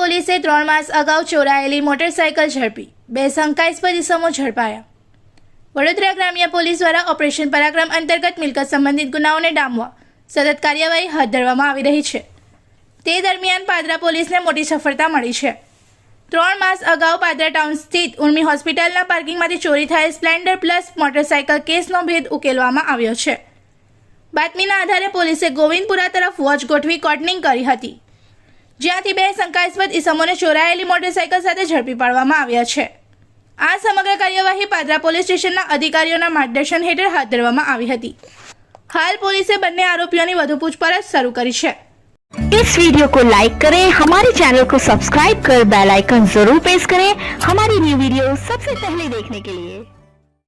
પોલીસે 3 માસ અગાઉ ચોરાયેલી મોટરસાયકલ ઝડપી, 2 શંકાસ્પદ ઇસમો ઝડપાયા। વડોદરા ગ્રામ્ય પોલીસ દ્વારા ઓપરેશન પરાક્રમ અંતર્ગત મિલકત સંબંધિત ગુનાઓને ડામવા સતત કાર્યવાહી હાથ ધરવામાં આવી રહી છે। તે દરમિયાન પાદરા પોલીસને મોટી સફળતા મળી છે। 3 માસ અગાઉ પાદરા ટાઉન સ્થિત ઉર્મી હોસ્પિટલના પાર્કિંગમાંથી ચોરી થયેલ સ્પ્લેન્ડર પ્લસ મોટરસાયકલ કેસનો ભેદ ઉકેલવામાં આવ્યો છે। બાતમીના આધારે પોલીસે ગોવિંદપુરા તરફ વોચ ગોઠવી કોર્ડનિંગ કરી હતી, જ્યાંથી 2 શંકાસ્પદ ઇસમોને ચોરાયેલી મોટરસાયકલ સાથે ઝડપી પાડવામાં આવ્યા છે। આ સમગ્ર કાર્યવાહી પાદરા પોલીસ સ્ટેશનના અધિકારીઓના માર્ગદર્શન હેઠળ હાથ ધરવામાં આવી હતી। हाल पुलिस બંને आरोपियों વધુ पूछपरछ शुरू કરી છે। इस वीडियो को लाइक करें, हमारे चैनल को सब्सक्राइब कर बेल आइकन जरूर प्रेस करें हमारी न्यू वीडियो सबसे पहले देखने के लिए।